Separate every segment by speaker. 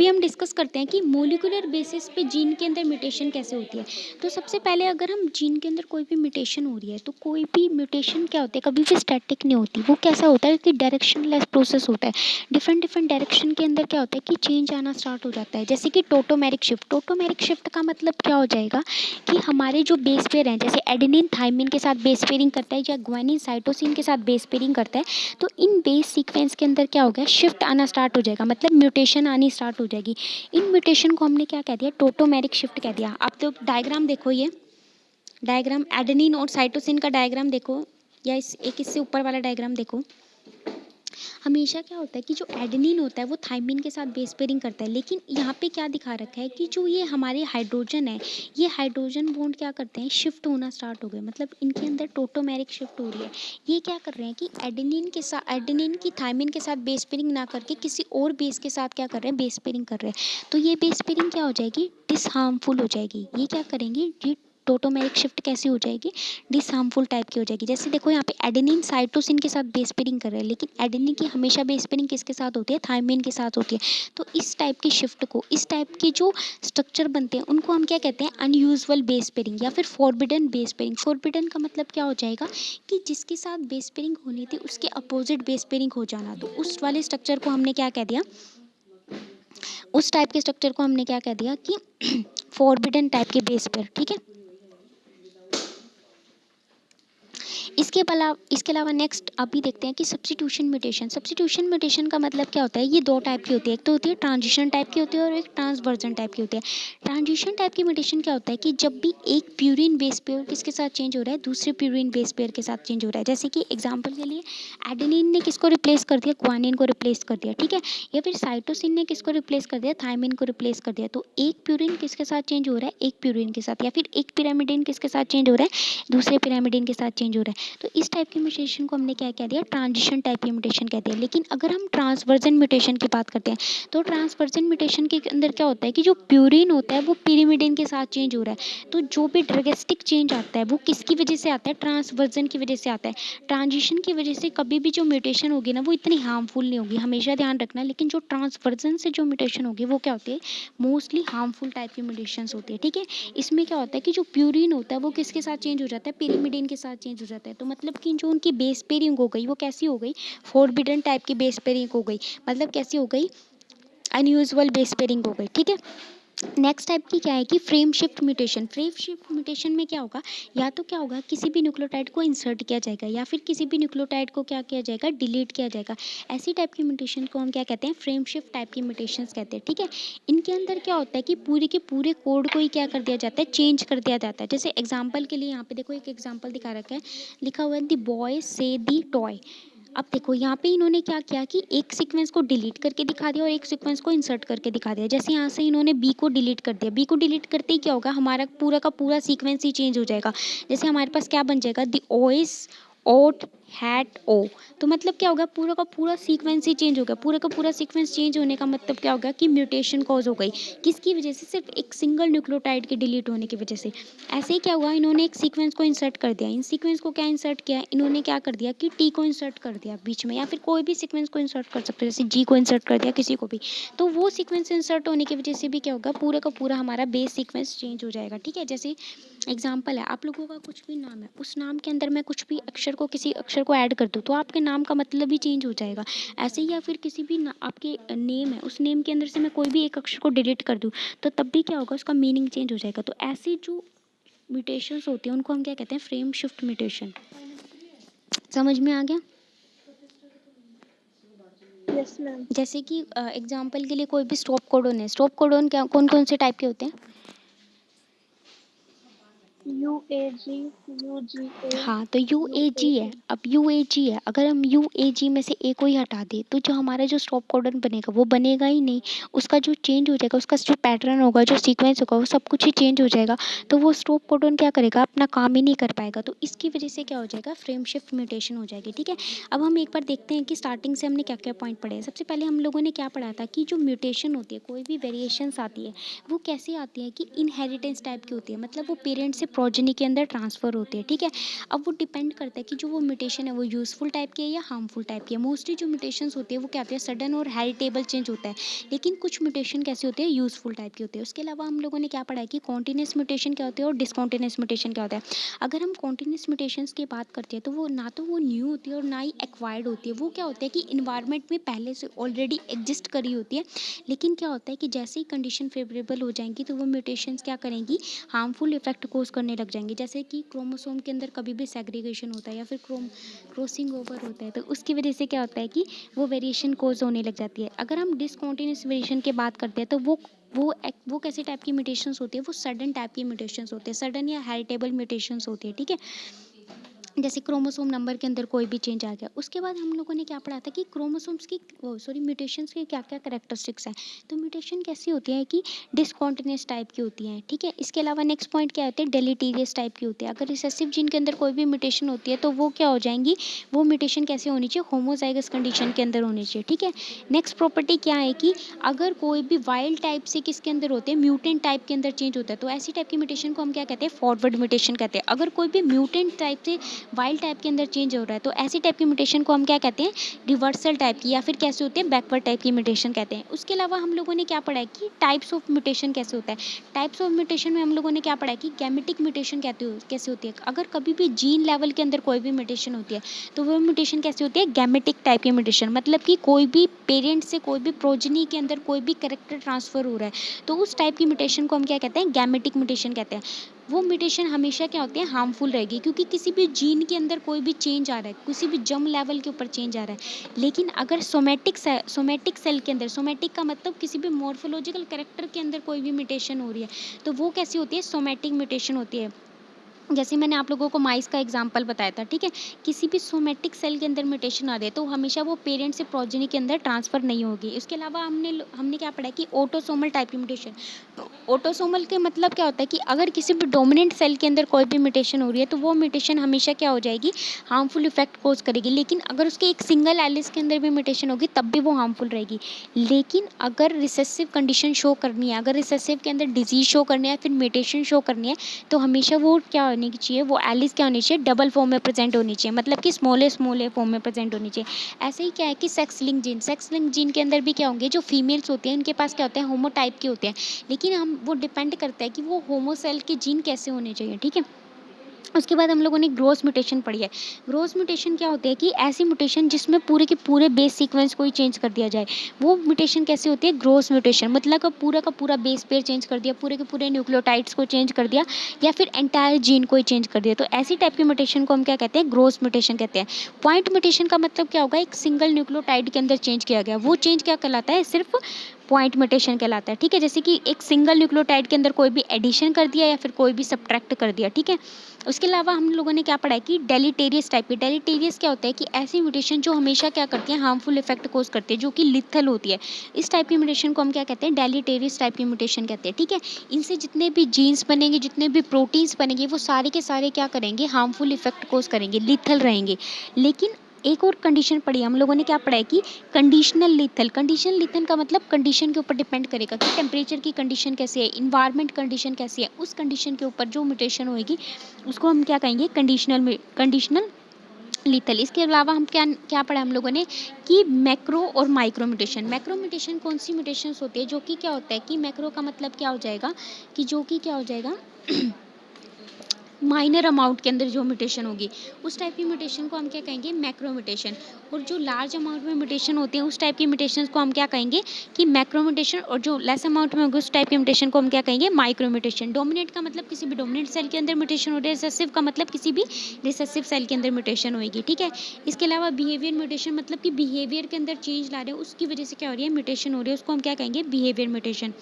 Speaker 1: अभी हम डिस्कस करते हैं कि मोलिकुलर बेसिस पे जीन के अंदर म्यूटेशन कैसे होती है। तो सबसे पहले अगर हम जीन के अंदर कोई भी म्यूटेशन हो रही है तो कोई भी म्यूटेशन क्या होती है, कभी भी स्टैटिक नहीं होती। वो कैसा होता है कि डायरेक्शनलेस प्रोसेस होता है। डिफरेंट डिफरेंट डायरेक्शन के अंदर क्या होता है कि चेंज आना स्टार्ट हो जाता है। जैसे कि टोटोमेरिक शिफ्ट। टोटोमेरिक शिफ्ट का मतलब क्या हो जाएगा कि हमारे जो बेस पेयर हैं, जैसे एडेनिन थाइमिन के साथ बेस पेयरिंग करता है या ग्वानिन साइटोसिन के साथ बेस पेयरिंग करता है, तो इन बेस सीक्वेंस के अंदर क्या हो गया, शिफ्ट आना स्टार्ट हो जाएगा, मतलब म्यूटेशन आनी स्टार्ट हो जाएगी। इन म्यूटेशन को हमने क्या कह दिया, टोटोमेरिक शिफ्ट कह दिया। आप तो डायग्राम देखो, ये डायग्राम एडेनिन और साइटोसिन का डायग्राम देखो, या इससे ऊपर वाला डायग्राम देखो। हमेशा क्या होता है कि जो एडेनिन होता है वो थाइमिन के साथ बेस पेयरिंग करता है, लेकिन यहाँ पे क्या दिखा रखा है कि जो ये हमारे हाइड्रोजन है, ये हाइड्रोजन बॉन्ड क्या करते हैं, शिफ्ट होना स्टार्ट हो गए, मतलब इनके अंदर टोटोमेरिक शिफ्ट हो रही है। ये क्या कर रहे हैं कि एडेनिन की थाइमिन के साथ बेस पेयरिंग ना करके किसी और बेस के साथ क्या कर रहे हैं, बेस पेयरिंग कर रहे हैं। तो ये बेस पेयरिंग क्या हो जाएगी, डिसहार्मफुल हो जाएगी। ये क्या करेंगी, ये टोटोमेरिक शिफ्ट कैसी हो जाएगी, डिसहार्मफुल टाइप की हो जाएगी। जैसे देखो यहाँ पे एडेनिन साइटोसिन के साथ बेस पेयरिंग कर रहे हैं, लेकिन एडेनिन की हमेशा बेस पेयरिंग किसके साथ होती है, थाइमिन के साथ होती है। तो इस टाइप की शिफ्ट को, इस टाइप के जो स्ट्रक्चर बनते हैं उनको हम क्या कहते हैं, अनयूजुअल बेस पेयरिंग या फिर फॉरबिडन बेस पेयरिंग। फॉरबिडन का मतलब क्या हो जाएगा कि जिसके साथ बेस पेयरिंग होनी थी उसके अपोजिट बेस पेयरिंग हो जाना। तो उस वाले स्ट्रक्चर को हमने क्या कह दिया, उस टाइप के स्ट्रक्चर को हमने क्या कह दिया कि फॉरबिडन टाइप के बेस पेयर। ठीक है। इसके अलावा नेक्स्ट अभी देखते हैं कि सब्स्टिट्यूशन म्यूटेशन। सब्स्टिट्यूशन म्यूटेशन का मतलब क्या होता है, ये दो टाइप की होती है। एक तो होती है ट्रांजिशन टाइप की होती है और एक ट्रांसवर्जन टाइप की होती है। ट्रांजिशन टाइप की म्यूटेशन क्या होता है कि जब भी एक प्यूरिन बेस पेयर किसके साथ चेंज हो रहा है, दूसरे प्यूरिन बेस पेयर के साथ चेंज हो रहा है। जैसे कि एग्जाम्पल के लिए एडेनिन ने किसको रिप्लेस कर दिया, ग्वानिन को रिप्लेस कर दिया। ठीक है। या फिर साइटोसिन ने किसको रिप्लेस कर दिया, थाइमिन को रिप्लेस कर दिया। तो एक प्यूरिन किसके साथ चेंज हो रहा है, एक प्यूरिन के साथ। या फिर एक पिरामिडिन किसके साथ चेंज हो रहा है, दूसरे पिरामिडिन के साथ चेंज हो रहा है। तो इस टाइप की म्यूटेशन को हमने क्या कह दिया, ट्रांजिशन टाइप की म्यूटेशन कहते हैं। लेकिन अगर हम ट्रांसवर्जन म्यूटेशन की बात करते हैं तो ट्रांसवर्जन म्यूटेशन के अंदर क्या होता है कि जो प्यूरिन होता है वो पिरिमिडिन के साथ चेंज हो रहा है। तो जो भी ड्रैगस्टिक चेंज आता है वो किसकी वजह से आता है, ट्रांसवर्जन की वजह से आता है। ट्रांजिशन की वजह से कभी भी जो म्यूटेशन होगी ना वो इतनी हार्मफुल नहीं होगी, हमेशा ध्यान रखना। लेकिन जो ट्रांसवर्जन से जो म्यूटेशन होगी वो क्या होती है, मोस्टली हार्मफुल टाइप की म्यूटेशंस होती है। ठीक है। इसमें क्या होता है कि जो प्यूरिन होता है वो किसके साथ चेंज हो जाता है, पिरिमिडिन के साथ चेंज हो जाता है। तो मतलब कि जो उनकी बेस पेयरिंग हो गई वो कैसी हो गई, फॉरबिडन टाइप की बेस पेयरिंग हो गई, मतलब कैसी हो गई, अनयूजुअल बेस पेयरिंग हो गई। ठीक है। नेक्स्ट टाइप की क्या है कि frame shift mutation. Frame shift mutation में क्या होगा, या तो क्या होगा किसी भी न्यूक्लियोटाइड को इंसर्ट किया जाएगा या फिर किसी भी न्यूक्लियोटाइड को क्या किया जाएगा, डिलीट किया जाएगा। ऐसी टाइप की म्यूटेशन को हम क्या कहते हैं, फ्रेम शिफ्ट टाइप की म्यूटेशंस कहते हैं। ठीक है। इनके अंदर क्या होता है कि पूरे के पूरे कोड को ही क्या कर दिया जाता है, चेंज कर दिया जाता है। जैसे एग्जाम्पल के लिए यहाँ पे देखो एक एग्जाम्पल दिखा रखा है, लिखा हुआ है द बॉय से दी टॉय। अब देखो यहाँ पे इन्होंने क्या किया कि एक सीक्वेंस को डिलीट करके दिखा दिया और एक सीक्वेंस को इंसर्ट करके दिखा दिया। जैसे यहाँ से इन्होंने बी को डिलीट कर दिया, बी को डिलीट करते ही क्या होगा, हमारा पूरा का पूरा सीक्वेंस ही चेंज हो जाएगा। जैसे हमारे पास क्या बन जाएगा, द ओएस ओट हैट ओ। तो मतलब क्या होगा, पूरा का पूरा सीक्वेंस ही चेंज हो गया। पूरा का पूरा सीक्वेंस चेंज होने का मतलब क्या होगा कि म्यूटेशन कॉज हो गई। किसकी वजह से, सिर्फ एक सिंगल न्यूक्लियोटाइड के डिलीट होने की वजह से। ऐसे ही क्या हुआ, इन्होंने एक सीक्वेंस को इंसर्ट कर दिया। इन सीक्वेंस को क्या इंसर्ट किया, इन्होंने क्या कर दिया कि टी को इंसर्ट कर दिया बीच में, या फिर कोई भी सीक्वेंस को इंसर्ट कर सकते हो, जैसे जी को इंसर्ट कर दिया, किसी को भी। तो वो सीक्वेंस इंसर्ट होने की वजह से भी क्या होगा, पूरा का पूरा हमारा बेस सीक्वेंस चेंज हो जाएगा। ठीक है। जैसे एग्जाम्पल है, आप लोगों का कुछ भी नाम है, उस नाम के अंदर मैं कुछ भी अक्षर को, किसी अक्षर को ऐड कर दूँ तो आपके नाम का मतलब भी चेंज हो जाएगा। ऐसे ही, या फिर किसी भी आपके नेम है, उस नेम के अंदर से मैं कोई भी एक अक्षर को डिलीट कर दूँ तो तब भी क्या होगा, उसका मीनिंग चेंज हो जाएगा। तो ऐसी जो म्यूटेशंस होती हैं उनको हम क्या कहते हैं, फ्रेम शिफ्ट म्यूटेशन। समझ में आ गया।
Speaker 2: Yes ma'am.
Speaker 1: जैसे कि एग्जांपल के लिए कोई भी स्टॉप कोडोन है, स्टॉप कोडोन क्या, कौन कौन से टाइप के होते हैं,
Speaker 2: UAG, UGA,
Speaker 1: हाँ तो यू ए जी है।
Speaker 2: UAE।
Speaker 1: अब यू ए जी है, अगर हम यू ए जी में से ए को ही हटा दें तो जो हमारा जो स्टॉप कोडन बनेगा वो बनेगा ही नहीं। उसका जो चेंज हो जाएगा, उसका जो पैटर्न होगा, जो सीक्वेंस होगा, वो सब कुछ ही चेंज हो जाएगा। तो वो स्टॉप कोडन क्या करेगा, अपना काम ही नहीं कर पाएगा। तो इसकी वजह से क्या हो जाएगा, फ्रेम शिफ्ट म्यूटेशन हो जाएगी। ठीक है। अब हम एक बार देखते हैं कि स्टार्टिंग से हमने क्या क्या पॉइंट पढ़े हैं। सबसे पहले हम लोगों ने क्या पढ़ा था कि जो म्यूटेशन होती है, कोई भी वेरिएशंस आती है वो कैसे आती है कि इनहेरिटेंस टाइप की होती है, मतलब वो पेरेंट्स से प्रोजेनी के अंदर ट्रांसफ़र होते हैं, ठीक है। अब वो डिपेंड करता है कि जो वो म्यूटेशन है वो यूज़फुल टाइप की है या हार्मफुल टाइप की है। मोस्टली जो म्यूटेशंस होती है वो क्या होती है, सडन और हेरिटेबल चेंज होता है, लेकिन कुछ म्यूटेशन कैसे होते हैं, यूज़फुल टाइप की होती है। उसके अलावा हम लोगों ने क्या पढ़ा है कि कॉन्टिन्यूस म्यूटेशन क्या होते हैं और डिसकॉन्टिन्यूस म्यूटेशन क्या होता है। अगर हम कॉन्टिन्यूस म्यूटेशंस की बात करते हैं तो वो ना तो वो न्यू होती है और ना ही एक्वायर्ड होती है। वो क्या होता है कि इन्वायरमेंट में पहले से ऑलरेडी एग्जिस्ट करी होती है, लेकिन क्या होता है कि जैसे ही कंडीशन फेवरेबल हो जाएंगी तो वो म्यूटेशंस क्या करेंगी, हार्मफुल इफेक्ट कोज करने लग जाएंगे। जैसे कि क्रोमोसोम के अंदर कभी भी सेग्रीगेशन होता है या फिर क्रॉसिंग ओवर होता है, तो उसकी वजह से क्या होता है कि वो वेरिएशन कोज होने लग जाती है। अगर हम डिसकॉन्टिन्यूस वेरिएशन की बात करते हैं तो वो कैसे टाइप की म्यूटेशंस होती है, वो सडन टाइप की म्यूटेशंस होते हैं, सडन या हेरिटेबल म्यूटेशंस होती है, ठीक है। जैसे क्रोमोसोम नंबर के अंदर कोई भी चेंज आ गया। उसके बाद हम लोगों ने क्या पढ़ा था कि क्रोमोसोम्स की म्यूटेशंस के क्या क्या करेक्टरिस्टिक्स हैं। तो म्यूटेशन कैसी होती है कि डिसकॉन्टिन्यूस टाइप की होती हैं, ठीक है। इसके अलावा नेक्स्ट पॉइंट क्या होते हैं, डेलीटीरियस टाइप की होती है। अगर रिसेसिव जीन के अंदर कोई भी म्यूटेशन होती है तो वो क्या हो जाएंगी, वो म्यूटेशन कैसे होनी चाहिए, होमोजाइगस कंडीशन के अंदर होनी चाहिए, ठीक है। नेक्स्ट प्रॉपर्टी क्या है कि अगर कोई भी वाइल्ड टाइप से किसके अंदर होते हैं, म्यूटेंट टाइप के अंदर चेंज होता है, तो ऐसी टाइप की म्यूटेशन को हम क्या कहते हैं, फॉरवर्ड म्यूटेशन कहते हैं। अगर कोई भी म्यूटेंट टाइप से वाइल्ड टाइप के अंदर चेंज हो रहा है तो ऐसी टाइप की म्यूटेशन को हम क्या कहते हैं, रिवर्सल टाइप की, या फिर कैसे होते हैं, बैकवर्ड टाइप की म्यूटेशन कहते हैं। उसके अलावा हम लोगों ने क्या पढ़ा है कि टाइप्स ऑफ म्यूटेशन कैसे होता है। टाइप्स ऑफ म्यूटेशन में हम लोगों ने क्या पढ़ा है कि गैमेटिक म्यूटेशन कैसे होती है। अगर कभी भी जीन लेवल के अंदर कोई भी म्यूटेशन होती है तो वो म्यूटेशन कैसे होती है, गैमेटिक टाइप की म्यूटेशन, मतलब कि कोई भी पेरेंट से कोई भी प्रोजनी के अंदर कोई भी कैरेक्टर ट्रांसफर हो रहा है तो उस टाइप की म्यूटेशन को हम क्या कहते हैं, गैमेटिक म्यूटेशन कहते हैं। वो म्यूटेशन हमेशा क्या होती है, हार्मफुल रहेगी, क्योंकि किसी भी जीन के अंदर कोई भी चेंज आ रहा है, किसी भी जर्म लेवल के ऊपर चेंज आ रहा है। लेकिन अगर सोमेटिक सेल के अंदर, सोमेटिक का मतलब किसी भी मॉर्फोलॉजिकल कैरेक्टर के अंदर कोई भी म्यूटेशन हो रही है तो वो कैसी होती है, सोमेटिक म्यूटेशन होती है। जैसे मैंने आप लोगों को माइस का एग्जांपल बताया था, ठीक है। किसी भी सोमेटिक सेल के अंदर म्यूटेशन आ रही है तो हमेशा वो पेरेंट से प्रोजेनी के अंदर ट्रांसफर नहीं होगी। इसके अलावा हमने क्या पढ़ा कि ऑटोसोमल टाइप की म्यूटेशन। ऑटोसोमल के मतलब क्या होता है कि अगर किसी भी डोमिनेंट सेल के अंदर कोई भी म्यूटेशन हो रही है तो वो म्यूटेशन हमेशा क्या हो जाएगी, हार्मफुल इफेक्ट कोज करेगी। लेकिन अगर उसके एक सिंगल एलिस के अंदर भी म्यूटेशन होगी तब भी वो हार्मफुल रहेगी। लेकिन अगर रिसेसिव कंडीशन शो करनी है, अगर रिसेसिव के अंदर डिजीज शो करनी है, फिर म्यूटेशन शो करनी है, तो हमेशा वो क्या होनी चाहिए, वो एलिस क्या होनी चाहिए, डबल फॉर्म में प्रेजेंट होनी चाहिए, मतलब कि स्मॉले फॉर्म में प्रेजेंट होनी चाहिए। ऐसे ही क्या है कि सेक्स लिंक जीन के अंदर भी क्या होंगे, जो फीमेल्स होती हैं उनके पास क्या होते हैं, होमोटाइप के होते हैं। लेकिन हम वो डिपेंड करता है कि वो होमोसेल के जीन कैसे होने चाहिए, ठीक है। उसके बाद हम लोगों ने ग्रोस म्यूटेशन पढ़ी है। ग्रोस म्यूटेशन क्या होती है कि ऐसी म्यूटेशन जिसमें पूरे के पूरे बेस सीक्वेंस को ही चेंज कर दिया जाए, वो म्यूटेशन कैसे होती है, ग्रोस म्यूटेशन, मतलब का पूरा बेस पेयर चेंज कर दिया, पूरे के पूरे न्यूक्लियोटाइड्स को चेंज कर दिया, या फिर एंटायर जीन को ही चेंज कर दिया। तो ऐसी टाइप की म्यूटेशन को हम क्या कहते हैं, ग्रोस म्यूटेशन कहते हैं। पॉइंट म्यूटेशन का मतलब क्या होगा, एक सिंगल न्यूक्लियोटाइड के अंदर चेंज किया गया, वो चेंज क्या कहलाता है, सिर्फ पॉइंट म्यूटेशन कहलाता है, ठीक है। जैसे कि एक सिंगल न्यूक्लियोटाइड के अंदर कोई भी एडिशन कर दिया या फिर कोई भी सब्ट्रैक्ट कर दिया, ठीक है। उसके अलावा हम लोगों ने क्या पढ़ा है कि डेलीटेरियस टाइप की, डेलीटेरियस क्या होता है कि ऐसी म्यूटेशन जो हमेशा क्या करती है, हार्मफुल इफेक्ट कोज करती है, जो कि लिथल होती है। इस टाइप की म्यूटेशन को हम क्या कहते हैं, डेलीटेरियस टाइप की म्यूटेशन कहते हैं, ठीक है। इनसे जितने भी जीन्स बनेंगे, जितने भी प्रोटीन्स बनेंगे, वो सारे के सारे क्या करेंगे, हार्मफुल इफेक्ट कोज करेंगे, लिथल रहेंगे। लेकिन एक और कंडीशन पढ़ी हम लोगों ने, क्या पढ़ा है कि कंडीशनल लिथल का मतलब कंडीशन के ऊपर डिपेंड करेगा कि टेम्परेचर की कंडीशन कैसी है, इन्वायरमेंट कंडीशन कैसी है, उस कंडीशन के ऊपर जो म्यूटेशन होगी उसको हम क्या कहेंगे, कंडीशनल लीथल। इसके अलावा हम क्या क्या पढ़ा हम लोगों ने कि मैक्रो और माइक्रो म्यूटेशन। मैक्रो म्यूटेशन कौन सी म्यूटेशंस होती है, जो कि क्या होता है कि मैक्रो का मतलब क्या हो जाएगा, कि जो कि क्या हो जाएगा माइनर अमाउंट के अंदर जो म्यूटेशन होगी उस टाइप की म्यूटेशन को हम क्या कहेंगे, मैक्रो म्यूटेशन। और जो लार्ज अमाउंट में म्यूटेशन होते हैं उस टाइप की म्यूटेशन को हम क्या कहेंगे कि मैक्रो म्यूटेशन, और जो लेस अमाउंट में होगी उस टाइप की म्यूटेशन को हम क्या कहेंगे, माइक्रो म्यूटेशन। डोमिनेट का मतलब किसी भी डोमिनेट सेल के अंदर म्यूटेशन हो रही है, रिसेसिव का मतलब किसी भी रिसेसिव सेल के अंदर म्यूटेशन होगी, ठीक है। इसके अलावा बिहेवियर म्यूटेशन, मतलब कि बिहेवियर के अंदर चेंज ला रहे हैं, उसकी वजह से क्या हो रही है, म्यूटेशन हो रही है, उसको हम क्या कहेंगे, बिहेवियर म्यूटेशन।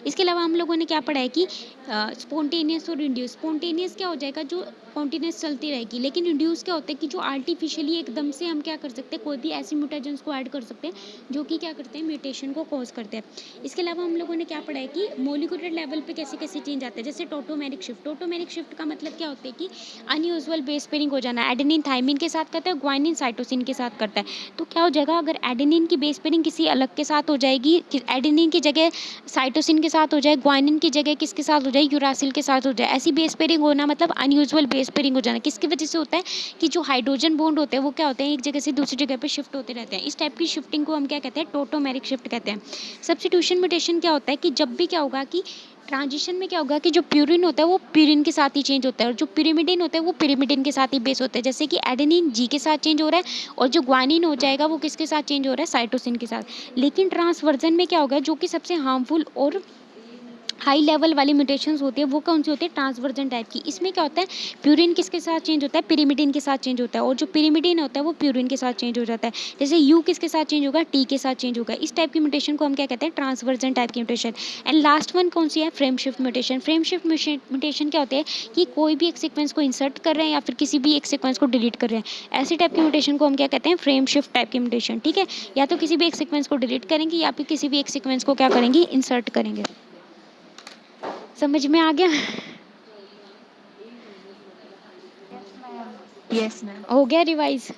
Speaker 1: इसके अलावा हम लोगों ने क्या पढ़ा है कि स्पॉन्टेनियस और इंड्यूस। स्पॉन्टेनियस क्या हो जाएगा, जो कॉन्टिन्यूस चलती रहेगी। लेकिन इंड्यूस क्या होता है कि जो आर्टिफिशियली एकदम से हम क्या कर सकते हैं, कोई भी ऐसी म्यूटेशंस को ऐड कर सकते हैं जो कि क्या करते हैं, म्यूटेशन को कॉज करते हैं। इसके अलावा हम लोगों ने क्या पढ़ा है कि मोलिकुलर लेवल पे कैसे कैसे चेंज आते हैं, जैसे टोटोमेरिक शिफ्ट। टोटोमेरिक शिफ्ट का मतलब क्या होता है कि अनयूजुअल बेस पेयरिंग हो जाना। एडेनिन थाइमिन के साथ करता है, ग्वानिन साइटोसिन के साथ करता है। तो क्या हो जाएगा, अगर एडेनिन की बेस पेयरिंग किसी अलग के साथ हो जाएगी, एडेनिन की जगह साइटोसिन के साथ हो जाए, ग्वानिन की जगह किसके साथ हो जाए, यूरासिल के साथ हो जाए, ऐसी बेस पेयरिंग होना मतलब अनयूजुअल बेस पेयरिंग हो जाना। किसकी वजह से होता है कि जो हाइड्रोजन बॉन्ड होते हैं वो क्या होते हैं, एक जगह से दूसरी जगह पे शिफ्ट होते रहते हैं। इस टाइप की शिफ्टिंग को हम क्या कहते हैं, टोटोमेरिक शिफ्ट कहते हैं। सब्स्टिट्यूशन म्यूटेशन क्या होता है कि जब भी क्या होगा कि ट्रांजिशन में क्या होगा कि जो प्यूरिन होता है वो प्यूरिन के साथ ही चेंज होता है, और जो पिरिमिडिन होता है वो पिरिमिडिन के साथ ही बेस होता है। जैसे कि एडेनिन जी के साथ चेंज हो रहा है, और जो ग्वानिन हो जाएगा वो किसके साथ चेंज हो रहा है, साइटोसिन के साथ। लेकिन ट्रांसवर्जन में क्या होगा, जो कि सबसे हार्मफुल और हाई लेवल वाली म्यूटेशंस होती है वो कौन सी होती है, ट्रांसवर्जन टाइप की। इसमें क्या होता है, प्यूरिन किसके साथ चेंज होता है, पिरिमिडिन के साथ चेंज होता है, और जो पिरिमिडिन होता है वो प्यूरिन के साथ चेंज हो जाता है। जैसे यू किसके साथ चेंज होगा, टी के साथ चेंज होगा। इस टाइप की म्यूटेशन को हम क्या कहते हैं, ट्रांसवर्जन टाइप की म्यूटेशन। एंड लास्ट वन कौन सी है, frame shift mutation. Frame shift mutation क्या होते हैं कि कोई भी एक सीक्वेंस को इंसर्ट कर रहे हैं या फिर किसी भी एक सीक्वेंस को डिलीट कर रहे हैं, ऐसी टाइप की म्यूटेशन को हम क्या कहते हैं, फ्रेम शिफ्ट टाइप की म्यूटेशन। ठीक है, या तो किसी भी एक सीक्वेंस को डिलीट करेंगे या फिर किसी भी एक सीक्वेंस को क्या करेंगे, इंसर्ट करेंगे। समझ में आ गया,
Speaker 2: Yes, ma'am.
Speaker 3: Yes, ma'am.
Speaker 1: हो गया रिवाइज।